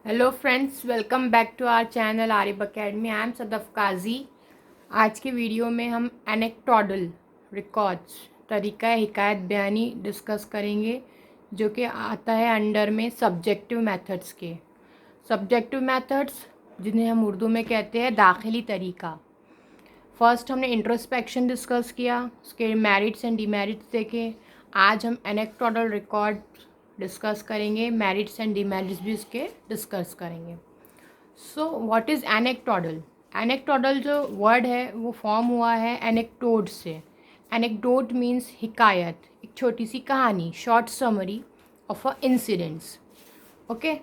Hello friends, welcome back to our channel Arif academy. I am Sadaf Kazi. आज के video में हम एनेक्टोडल रिकॉर्ड्स तरीका हिकायत बयानी डिस्कस करेंगे, जो कि आता है अंडर में सब्जेक्टिव मेथड्स के। सब्जेक्टिव मेथड्स जिन्हें हम उर्दू में कहते हैं दाखिली तरीका। फर्स्ट हमने इंट्रोस्पेक्शन डिस्कस किया, उसके मेरिट्स एंड डिमेरिट्स देखे। आज हम एनेक्टोडल रिकॉर्ड डिस्कस करेंगे, मेरिट्स एंड डिमेरिट्स भी इसके डिस्कस करेंगे। So what is एनेक्टोडल? एनेक्टोडल जो वर्ड है वो फॉर्म हुआ है एनेक्टोड से। एनेक्डोट मीन्स हिकायत, एक छोटी सी कहानी, short summary of a incidents. Okay,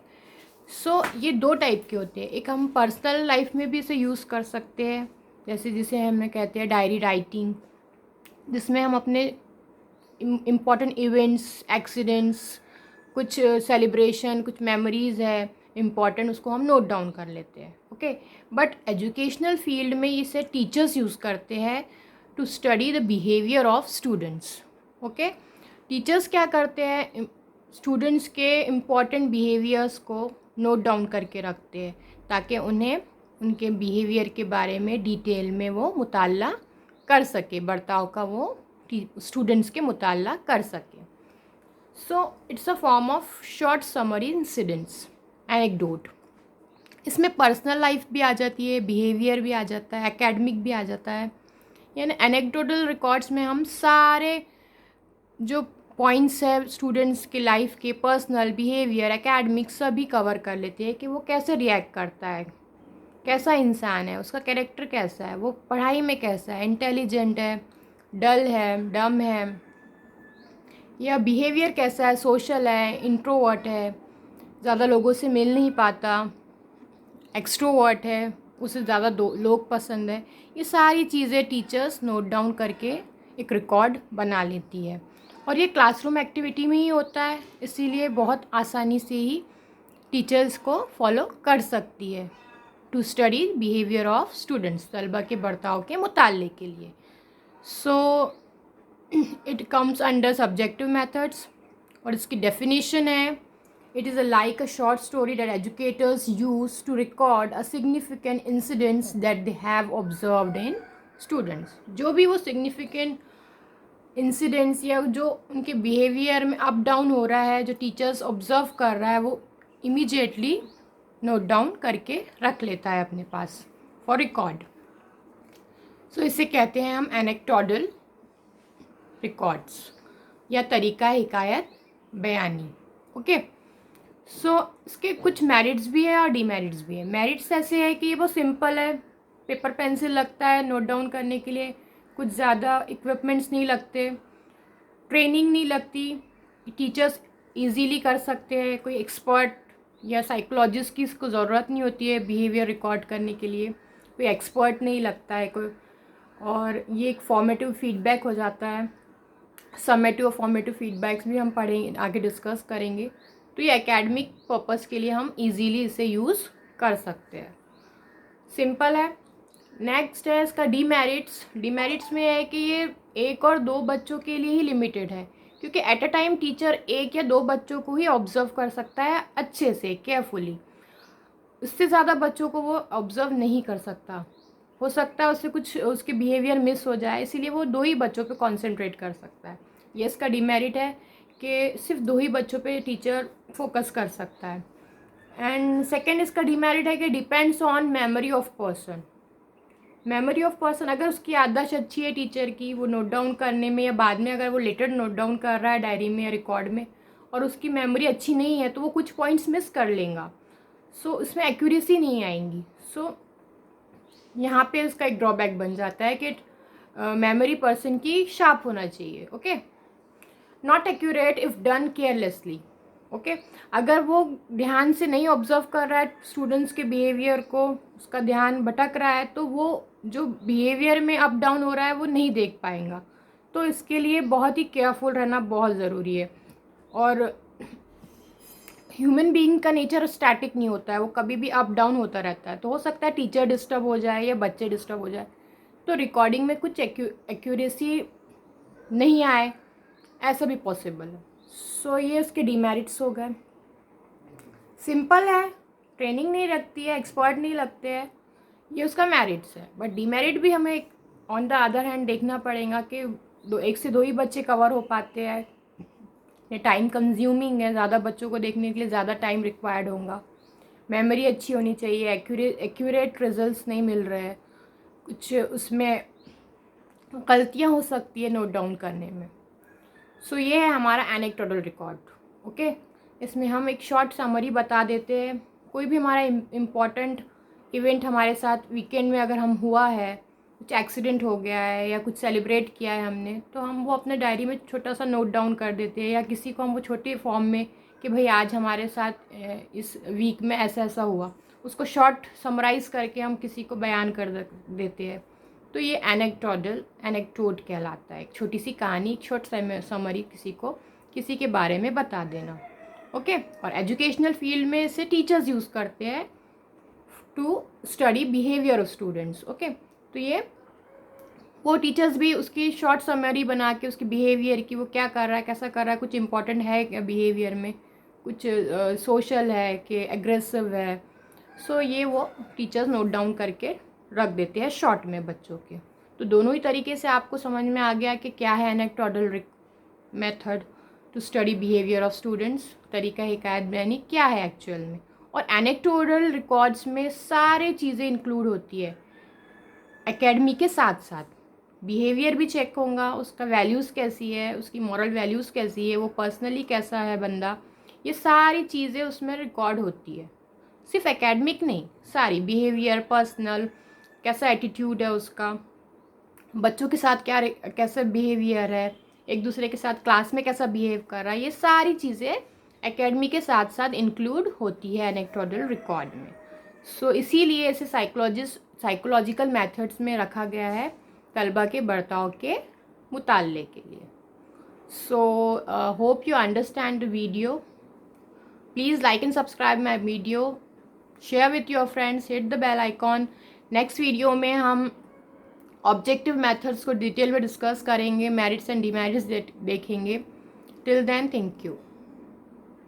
so ये दो टाइप के होते हैं। एक हम पर्सनल लाइफ में भी इसे यूज़ कर सकते हैं, जैसे जिसे हमें कहते हैं डायरी राइटिंग, जिसमें हम अपने इम्पॉर्टेंट इवेंट्स, एक्सीडेंट्स, कुछ सेलिब्रेशन, कुछ मेमोरीज़ है इम्पॉर्टेंट, उसको हम नोट डाउन कर लेते हैं। ओके, बट एजुकेशनल फील्ड में इसे टीचर्स यूज़ करते हैं to study the behaviour of students. Okay, teachers क्या करते हैं, स्टूडेंट्स के इम्पॉर्टेंट बिहेवियर्स को नोट डाउन करके रखते हैं, ताकि उन्हें उनके बिहेवियर के बारे में डिटेल में वो मुताला कर सके, बर्ताव का वो स्टूडेंट्स के मुताला कर सके। So it's a form of short summary incidents, anecdote. इसमें पर्सनल लाइफ भी आ जाती है, बिहेवियर भी आ जाता है, एकेडमिक भी आ जाता है। यानी एनेक्डोटल रिकॉर्ड्स में हम सारे जो पॉइंट्स है स्टूडेंट्स के लाइफ के, पर्सनल, बिहेवियर, एकेडमिक, सभी कवर कर लेते हैं कि वो कैसे रिएक्ट करता है, कैसा इंसान है, उसका कैरेक्टर कैसा है, वो पढ़ाई में कैसा है, इंटेलिजेंट है, डल है, डम है, या बिहेवियर कैसा है, सोशल है, इंट्रोवर्ट है, ज़्यादा लोगों से मिल नहीं पाता, एक्सट्रोवर्ट है, उसे ज़्यादा लोग पसंद है। ये सारी चीज़ें टीचर्स नोट डाउन करके एक रिकॉर्ड बना लेती है, और ये क्लासरूम एक्टिविटी में ही होता है, इसीलिए बहुत आसानी से ही टीचर्स को फॉलो कर सकती है to study behaviour of students, तलबा के बर्ताव के मुताले के लिए। So it comes under subjective methods, और इसकी डेफिनेशन है, it is like a short story that educators use to record a significant incidents that they have observed in students. जो भी वो सिग्निफिकेंट इंसिडेंट्स या जो उनके बिहेवियर में अप डाउन हो रहा है, जो टीचर्स ऑब्जर्व कर रहा है, वो इमीडिएटली नोट डाउन करके रख लेता है अपने पास फॉर रिकॉर्ड। सो इसे कहते हैं हम एनेक्टोडल रिकॉर्ड्स या तरीका हिकायत बयानी। ओके, सो इसके कुछ मेरिट्स भी है और डीमेरिट्स भी है। मेरिट्स ऐसे है कि ये बहुत सिंपल है, पेपर पेंसिल लगता है नोट डाउन करने के लिए, कुछ ज़्यादा इक्विपमेंट्स नहीं लगते, ट्रेनिंग नहीं लगती, टीचर्स इजीली कर सकते हैं, कोई एक्सपर्ट या साइकोलॉजिस्ट की इसको ज़रूरत नहीं होती है बिहेवियर रिकॉर्ड करने के लिए, कोई एक्सपर्ट नहीं लगता है कोई। और ये एक फॉर्मेटिव फीडबैक हो जाता है, समेटिव और फॉर्मेटिव फीडबैक्स भी हम पढ़ेंगे, आगे डिस्कस करेंगे। तो ये एकेडमिक पर्पस के लिए हम इजीली इसे यूज़ कर सकते हैं, सिंपल है। नेक्स्ट है इसका डीमेरिट्स। डीमेरिट्स में है कि ये एक और दो बच्चों के लिए ही लिमिटेड है, क्योंकि एट अ टाइम टीचर एक या दो बच्चों को ही ऑब्जर्व कर सकता है अच्छे से, केयरफुली। उससे ज़्यादा बच्चों को वो ऑब्जर्व नहीं कर सकता, हो सकता है उससे कुछ उसके बिहेवियर मिस हो जाए, इसीलिए वो दो ही बच्चों पे कंसंट्रेट कर सकता है। ये इसका डिमेरिट है कि सिर्फ दो ही बच्चों पे टीचर फोकस कर सकता है। एंड सेकेंड इसका डिमेरिट है कि depends on memory of person. Memory of person, अगर उसकी याददाश्त अच्छी है टीचर की, वो नोट डाउन करने में या बाद में अगर वो लेटर नोट डाउन कर रहा है डायरी में या रिकॉर्ड में, और उसकी मेमोरी अच्छी नहीं है, तो वो कुछ पॉइंट्स मिस कर लेगा। सो इसमें एक्यूरेसी नहीं आएंगी। सो यहाँ पे इसका एक ड्रॉबैक बन जाता है कि मेमोरी पर्सन की शार्प होना चाहिए। Okay, not accurate if done carelessly. Okay, अगर वो ध्यान से नहीं ऑब्जर्व कर रहा है स्टूडेंट्स के बिहेवियर को, उसका ध्यान भटक रहा है, तो वो जो बिहेवियर में अप डाउन हो रहा है वो नहीं देख पाएंगा। तो इसके लिए बहुत ही केयरफुल रहना बहुत ज़रूरी है। और ह्यूमन बीइंग का नेचर स्टैटिक नहीं होता है, वो कभी भी अप डाउन होता रहता है। तो हो सकता है टीचर डिस्टर्ब हो जाए या बच्चे डिस्टर्ब हो जाए, तो रिकॉर्डिंग में कुछ एक्यूरेसी नहीं आए, ऐसा भी पॉसिबल है। सो ये इसके डीमेरिट्स हो गए। सिंपल है, ट्रेनिंग नहीं रखती है, एक्सपर्ट नहीं लगते हैं, ये उसका मेरिट्स है। बट डीमेरिट भी हमें ऑन द अदर हैंड देखना पड़ेगा कि एक से दो ही बच्चे कवर हो पाते हैं, ये टाइम कंज्यूमिंग है, ज़्यादा बच्चों को देखने के लिए ज़्यादा टाइम रिक्वायर्ड होगा, मेमोरी अच्छी होनी चाहिए, एक्यूरेट रिजल्ट्स नहीं मिल रहे हैं, कुछ उसमें गलतियाँ हो सकती है नोट डाउन करने में। सो ये है हमारा एनेक्डोटल रिकॉर्ड। ओके, इसमें हम एक शॉर्ट समरी बता देते हैं। कोई भी हमारा इम्पॉर्टेंट इवेंट हमारे साथ वीकेंड में अगर हम हुआ है, कुछ एक्सीडेंट हो गया है या कुछ सेलिब्रेट किया है हमने, तो हम वो अपने डायरी में छोटा सा नोट डाउन कर देते हैं, या किसी को हम वो छोटे फॉर्म में कि भाई आज हमारे साथ इस वीक में ऐसा ऐसा हुआ, उसको शॉर्ट समराइज करके हम किसी को बयान कर देते हैं। तो ये एनेक्डोट कहलाता है, एक छोटी सी कहानी, एक शॉर्ट समरी किसी के बारे में बता देना। ओके, और एजुकेशनल फील्ड में इसे टीचर्स यूज़ करते हैं to study behaviour of students. Okay, तो ये वो टीचर्स भी उसकी शॉर्ट समरी बना के उसके बिहेवियर की, वो क्या कर रहा है, कैसा कर रहा है, कुछ इंपॉर्टेंट है क्या बिहेवियर में, कुछ सोशल है कि एग्रेसिव है, सो ये वो टीचर्स नोट डाउन करके रख देते हैं शॉर्ट में बच्चों के। तो दोनों ही तरीके से आपको समझ में आ गया कि क्या है anecdotal method to study behaviour of students, तरीका हिकायत बयानी क्या है एक्चुअल में। और एनेक्डोटल रिकॉर्ड्स में सारे चीज़ें इंक्लूड होती है, एकेडमी के साथ साथ बिहेवियर भी चेक होगा, उसका वैल्यूज़ कैसी है, उसकी मॉरल वैल्यूज़ कैसी है, वो पर्सनली कैसा है बंदा, ये सारी चीज़ें उसमें रिकॉर्ड होती है। सिर्फ एकेडमिक नहीं, सारी बिहेवियर, पर्सनल, कैसा एटीट्यूड है उसका, बच्चों के साथ कैसा बिहेवियर है, एक दूसरे के साथ क्लास में कैसा बिहेव कर रहा है, ये सारी चीज़ें एकेडमी के साथ साथ इंक्लूड होती है एनेक्डोटल रिकॉर्ड में। सो इसीलिए इसे साइकोलॉजिकल मेथड्स में रखा गया है तलबा के बर्ताव के मुताले के लिए। So hope you understand the video. Please like and subscribe my video, share with your friends, hit the bell icon. Next video में हम ऑब्जेक्टिव मेथड्स को डिटेल में डिस्कस करेंगे, मेरिट्स एंड डिमेरिट्स देखेंगे। Till then, thank you.